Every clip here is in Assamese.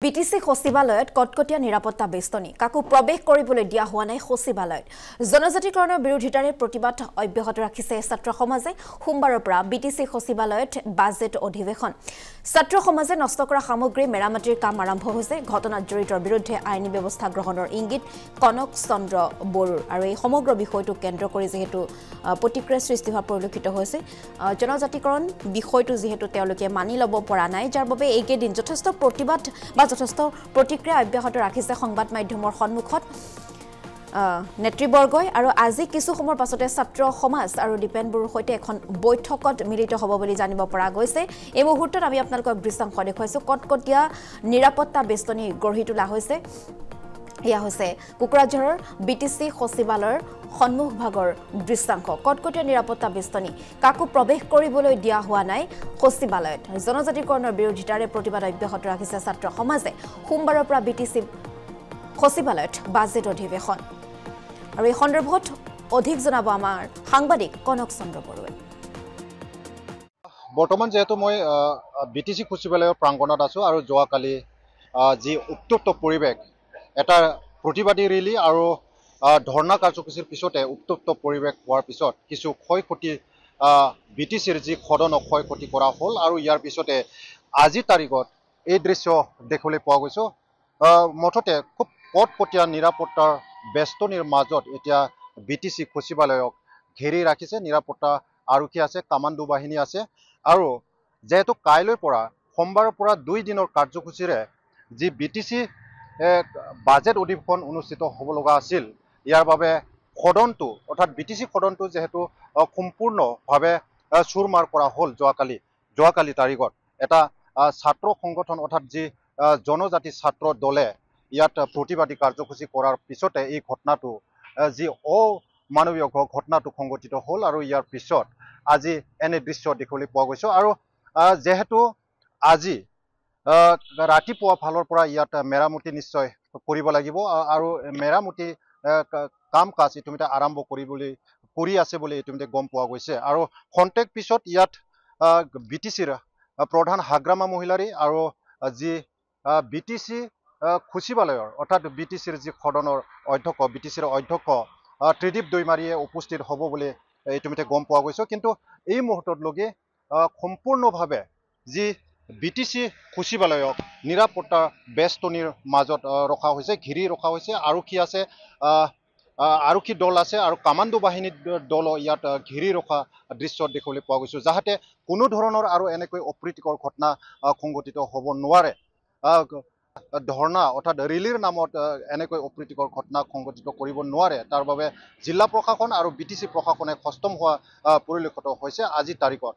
বিটিসি সচিবালয়ত কটকটীয়া নিৰাপত্তা বেষ্টনী কাকো প্ৰৱেশ কৰিবলৈ দিয়া হোৱা নাই সচিবালয়ত জনজাতিকৰণৰ বিৰোধিতাৰে প্ৰতিবাদ অব্যাহত ৰাখিছে ছাত্ৰ সমাজে সোমবাৰৰ পৰা বিটিসি সচিবালয়ত বাজেট অধিৱেশন ছাত্ৰ সমাজে নষ্ট কৰা সামগ্ৰী মেৰামতিৰ কাম আৰম্ভ হৈছে ঘটনাত জড়িতৰ বিৰুদ্ধে আইনী ব্যৱস্থা গ্ৰহণৰ ইংগিত কনক চন্দ্ৰ বৰুৰ আৰু এই সমগ্ৰ বিষয়টো কেন্দ্ৰ কৰি যেহেতু প্ৰতিক্ৰিয়া সৃষ্টি হোৱা পৰিলক্ষিত হৈছে জনজাতিকৰণ বিষয়টো যেহেতু তেওঁলোকে মানি ল'ব পৰা নাই যাৰ বাবে এইকেইদিন যথেষ্ট প্ৰতিবাদ বা যথেষ্ট প্ৰতিক্ৰিয়া অব্যাহত ৰাখিছে সংবাদ মাধ্যমৰ সন্মুখত নেতৃবৰ্গই আৰু আজি কিছু সময়ৰ পাছতে ছাত্ৰ সমাজ আৰু দীপেন বৰুৰ সৈতে এখন বৈঠকত মিলিত হ'ব বুলি জানিব পৰা গৈছে এই মুহূৰ্তত আমি আপোনালোকক দৃশ্যাংশ দেখুৱাইছো কটকটীয়া নিৰাপত্তা বেষ্টনী গঢ়ি তোলা হৈছে ইয়া হৈছে কোকৰাঝাৰৰ বিটিসি সচিবালয়ৰ সন্মুখ ভাগৰ দৃশ্যাংশ কটকটীয়া নিৰাপত্তা বেষ্টনী কাকো প্ৰৱেশ কৰিবলৈ দিয়া হোৱা নাই সচিবালয়ত জনজাতিকৰণৰ বিৰোধিতাৰে প্ৰতিবাদ অব্যাহত ৰাখিছে ছাত্ৰ সমাজে সোমবাৰৰ পৰা বিটিসি সচিবালয়ত বাজেট অধিৱেশন আৰু এই সন্দৰ্ভত অধিক জনাব আমাৰ সাংবাদিক কনক চন্দ্ৰ বৰুৱে বৰ্তমান যেহেতু মই বিটিসি সচিবালয়ৰ প্ৰাংগণত আছো আৰু যোৱাকালি যি উত্তপ্ত পৰিৱেশ এটা প্ৰতিবাদী ৰেলী আৰু ধৰ্ণা কাৰ্যসূচীৰ পিছতে উত্তপ্ত পৰিৱেশ হোৱাৰ পিছত কিছু ক্ষয়ক্ষতি বিটিসিৰ যি সদনক ক্ষয়ক্ষতি কৰা হ'ল আৰু ইয়াৰ পিছতে আজি তাৰিখত এই দৃশ্য দেখিবলৈ পোৱা গৈছে মুঠতে খুব কটকটীয়া নিৰাপত্তাৰ বেষ্টনীৰ মাজত এতিয়া বিটিসি সচিবালয়ক ঘেৰি ৰাখিছে নিৰাপত্তা আৰক্ষী আছে কামাণ্ডো বাহিনী আছে আৰু যেহেতু কাইলৈৰ পৰা সোমবাৰৰ পৰা 2 দিনৰ কাৰ্যসূচীৰে যি বিটিসি বাজেট অধিৱেশন অনুষ্ঠিত হ'ব লগা আছিল ইয়াৰ বাবে সদনটো অৰ্থাৎ বিটিসি সদনটো যেহেতু সম্পূৰ্ণভাৱে চুৰমাৰ কৰা হ'ল যোৱাকালি তাৰিখত এটা ছাত্ৰ সংগঠন অৰ্থাৎ যি জনজাতি ছাত্ৰ দলে ইয়াত প্ৰতিবাদী কাৰ্যসূচী কৰাৰ পিছতে এই ঘটনাটো যি অমানৱীয় ঘটনাটো সংঘটিত হ'ল আৰু ইয়াৰ পিছত আজি এনে দৃশ্য দেখিবলৈ পোৱা গৈছে আৰু যেহেতু আজি ৰাতিপুৱা ফালৰ পৰা ইয়াত মেৰামতি নিশ্চয় কৰিব লাগিব আৰু মেৰামতি কাম কাজ ইতিমধ্যে আৰম্ভ কৰি আছে বুলি ইতিমধ্যে গম পোৱা গৈছে আৰু খন্তেক পিছত ইয়াত বিটিসিৰ প্ৰধান হাগ্ৰামা মহিলাৰী আৰু যি বিটিসি সচিবালয়ৰ অৰ্থাৎ বিটিসিৰ যি সদনৰ অধ্যক্ষ বিটিসিৰ অধ্যক্ষ ত্ৰিদীপ দৈমাৰীয়ে উপস্থিত হ'ব বুলি ইতিমধ্যে গম পোৱা গৈছে কিন্তু এই মুহূৰ্তলৈকে সম্পূৰ্ণভাৱে যি বিটিসি সচিবালয়ক নিৰাপত্তা বেষ্টনীৰ মাজত ৰখা হৈছে ঘিৰি ৰখা হৈছে আৰক্ষী আছে আৰক্ষী দল আছে আৰু কামাণ্ডো বাহিনীৰ দল ইয়াত ঘিৰি ৰখা দৃশ্য দেখিবলৈ পোৱা গৈছে যাতে কোনো ধৰণৰ আৰু এনেকৈ অপ্ৰীতিকৰ ঘটনা সংঘটিত হ'ব নোৱাৰে ধৰ্ণা অৰ্থাৎ ৰেলীৰ নামত এনেকৈ অপ্ৰীতিকৰ ঘটনা সংঘটিত কৰিব নোৱাৰে তাৰ বাবে জিলা প্ৰশাসন আৰু বিটিসি প্ৰশাসনে সষ্টম হোৱা পৰিলক্ষিত হৈছে আজি তাৰিখত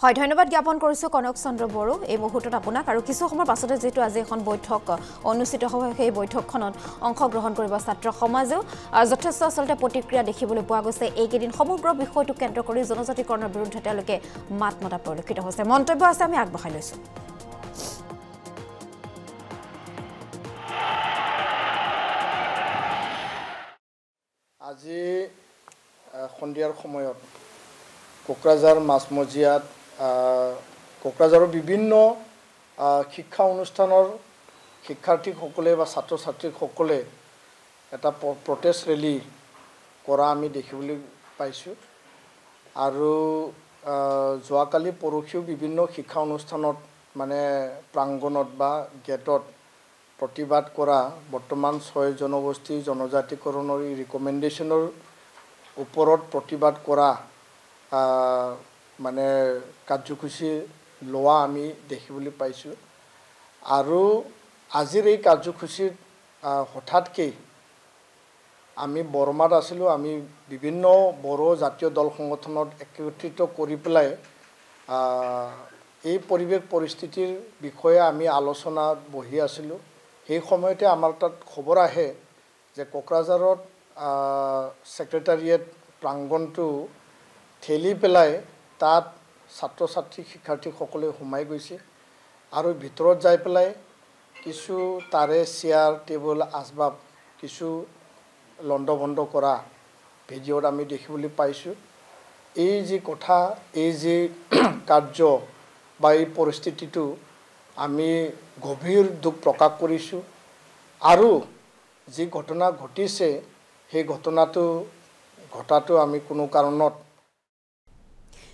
হয় ধন্যবাদ জ্ঞাপন কৰিছো কনক চন্দ্ৰ বড়ো এই মুহূৰ্তত আপোনাক আৰু কিছু সময়ৰ পাছতে যেটো আজি এখন বৈঠক অনুষ্ঠিত হ'ব সেই বৈঠকখনত অংশগ্ৰহণ কৰিব ছাত্ৰ সমাজেও যথেষ্ট আচলতে প্ৰতিক্ৰিয়া দেখিবলৈ পোৱা গৈছে এইকেইদিন সমগ্ৰ বিষয়টো কেন্দ্ৰ কৰি জনজাতিকৰণৰ বিৰুদ্ধে তেওঁলোকে মাত মতা পৰিলক্ষিত হৈছে মন্তব্য আছে আমি আগবঢ়াই লৈছো আজি সন্ধিয়াৰ সময়ত কোকৰাঝাৰ মাছমজিয়াত কোকৰাঝাৰৰ বিভিন্ন শিক্ষা অনুষ্ঠানৰ শিক্ষাৰ্থীসকলে বা ছাত্ৰ ছাত্ৰীসকলে এটা প্ৰটেষ্ট ৰেলী কৰা আমি দেখিবলৈ পাইছোঁ আৰু যোৱাকালি পৰহিও বিভিন্ন শিক্ষা অনুষ্ঠানত মানে প্ৰাংগণত বা গেটত প্ৰতিবাদ কৰা বৰ্তমান 6 জনগোষ্ঠী জনজাতিকৰণৰ ৰিকমেণ্ডেশ্যনৰ ওপৰত প্ৰতিবাদ কৰা মানে কাৰ্যসূচী লোৱা আমি দেখিবলৈ পাইছোঁ আৰু আজিৰ এই কাৰ্যসূচীত হঠাৎকৈ আমি বৰমাত আছিলোঁ আমি বিভিন্ন বড়ো জাতীয় দল সংগঠনত একত্ৰিত কৰি পেলাই এই পৰিৱেশ পৰিস্থিতিৰ বিষয়ে আমি আলোচনাত বহি আছিলোঁ সেই সময়তে আমাৰ তাত খবৰ আহে যে কোকৰাঝাৰত ছেক্ৰেটাৰিয়েট প্ৰাংগণটো ঠেলি পেলাই তাত ছাত্ৰ ছাত্ৰী শিক্ষাৰ্থীসকলে সোমাই গৈছে আৰু ভিতৰত যাই পেলাই কিছু তাৰে চেয়াৰ টেবুল আচবাব কিছু লণ্ডভণ্ড কৰা ভিডিঅ'ত আমি দেখিবলৈ পাইছোঁ এই যি কথা এই যি কাৰ্য বা এই পৰিস্থিতিটো আমি গভীৰ দুখ প্ৰকাশ কৰিছোঁ আৰু যি ঘটনা ঘটিছে সেই ঘটনাটো ঘটাটো আমি কোনো কাৰণত